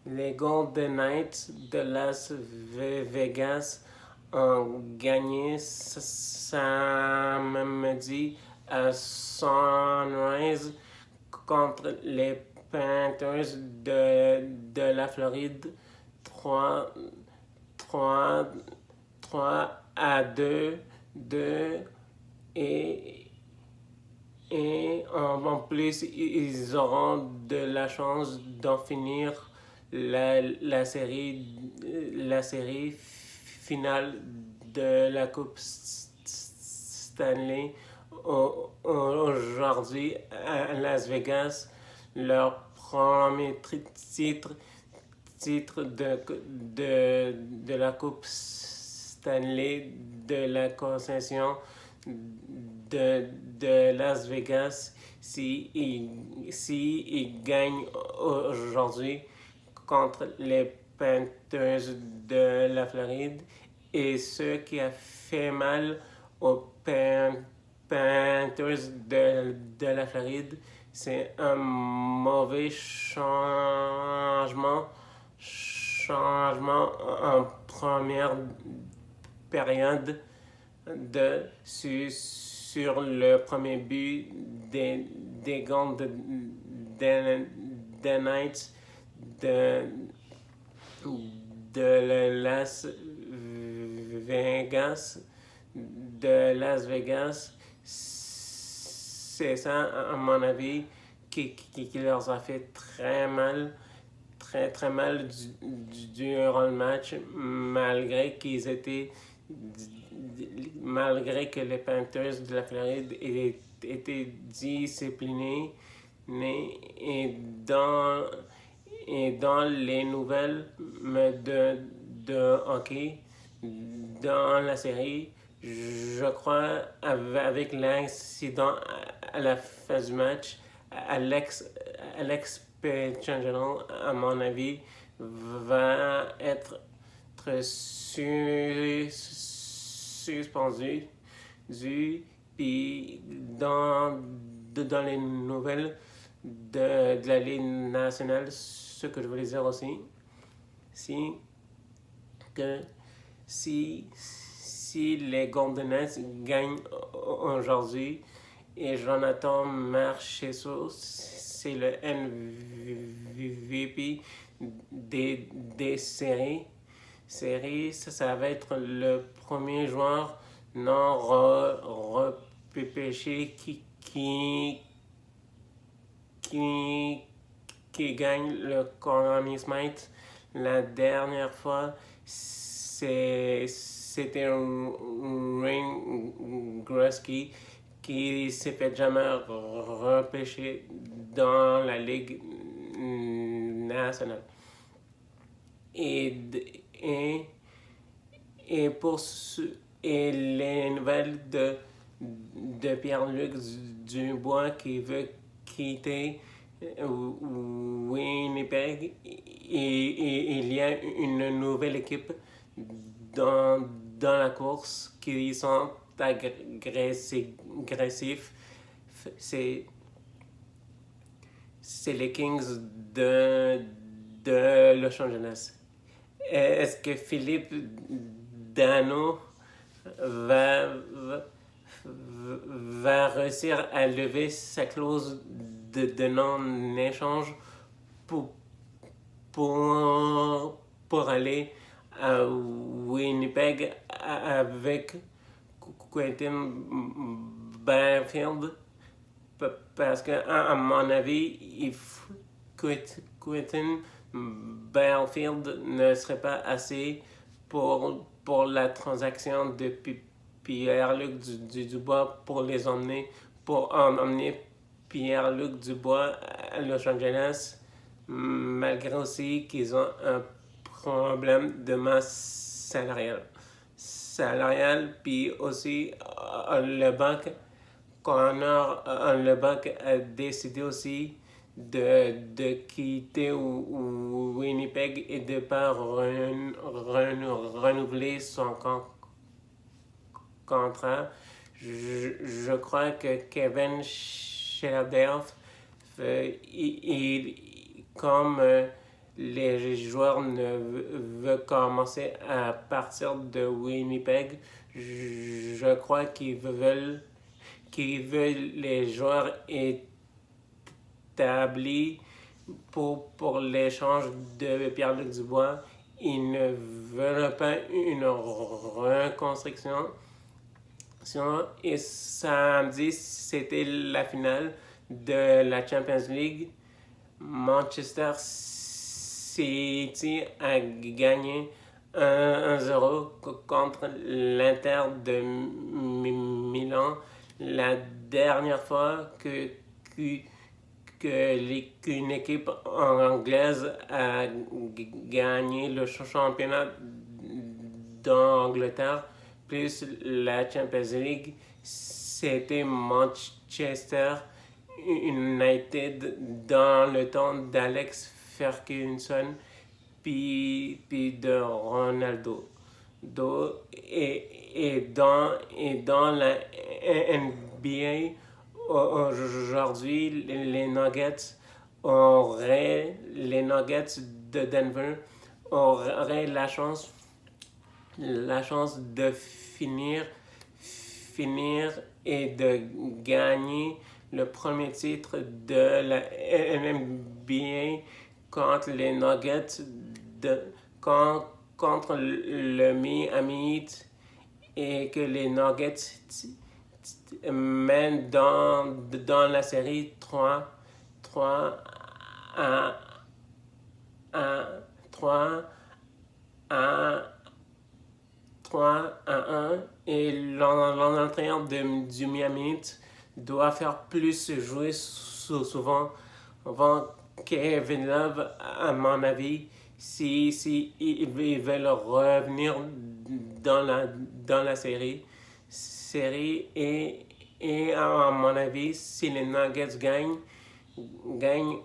Les Golden Knights de Las Vegas ont gagné samedi à Sunrise contre les Panthers de la Floride 3 3 3 à 2 2 et en plus, ils auront de la chance d'en finir la série finale de la Coupe Stanley aujourd'hui à Las Vegas. Leur premier titre de la Coupe Stanley de la concession de Las Vegas si gagnent aujourd'hui contre les Panthers de la Floride. Et ce qui a fait mal aux Panthers de la Floride, c'est un mauvais changement en première période sur le premier but des Golden Knights de Las Vegas. C'est ça, à mon avis, qui leur a fait très mal durant le match, malgré que les Panthers de la Floride étaient disciplinés. Et dans les nouvelles de hockey, dans la série, je crois, avec l'incident à la fin du match, Alex Pietrangelo, à mon avis, va être suspendu. Puis dans les nouvelles de la Ligue nationale, ce que je voulais dire aussi, c'est que si les Golden Knights gagnent aujourd'hui et Jonathan Marchessault, c'est le MVP des séries, ça va être le premier joueur non repêché qui gagne le Conn Smythe. La dernière fois, c'était Wayne Gretzky qui s'est fait jamais repêcher dans la Ligue nationale. Et les nouvelles de Pierre-Luc Dubois qui veut quitter Winnipeg, et il y a une nouvelle équipe dans la course qui sont agressifs. C'est les Kings de Los Angeles. Est-ce que Philippe Dano va réussir à lever sa clause de non-échange pour aller à Winnipeg avec Quentin Byfield? Parce que, à mon avis, Quentin Byfield ne serait pas assez pour la transaction de Pierre-Luc Dubois pour emmener Pierre-Luc Dubois à Los Angeles, malgré aussi qu'ils ont un problème de masse salariale, puis aussi Connor Lebuck a décidé aussi de quitter Winnipeg et de ne pas renouveler son contrat. Je crois que Kevin Shelderf, comme les joueurs ne veulent commencer à partir de Winnipeg. Je crois qu'ils veulent les joueurs établis pour l'échange de Pierre-Luc Dubois. Ils ne veulent pas une reconstruction. Et samedi, c'était la finale de la Champions League. Manchester City a gagné 1-0 contre l'Inter de Milan. La dernière fois qu'une équipe anglaise a gagné le championnat d'Angleterre plus la Champions League, c'était Manchester United dans le temps d'Alex Ferguson puis de Ronaldo. Et dans la NBA, aujourd'hui, les Nuggets de Denver auraient la chance de finir et de gagner le premier titre de la NBA contre les Nuggets contre le Miami Heat et que les Nuggets mènent dans la série 3 à 1 et l'entraîneur du Miami Heat doit faire plus jouer souvent avant Kevin Love, à mon avis, si ils veulent revenir dans la série et à mon avis, si les Nuggets gagnent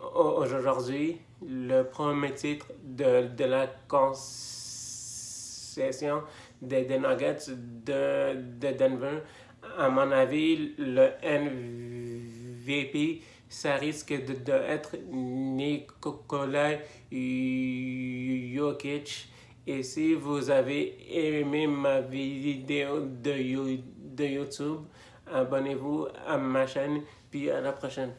aujourd'hui le premier titre de la concession des Nuggets de Denver, à mon avis, le MVP, ça risque d'être Nikola Jokic. Et si vous avez aimé ma vidéo de YouTube, abonnez-vous à ma chaîne, puis à la prochaine.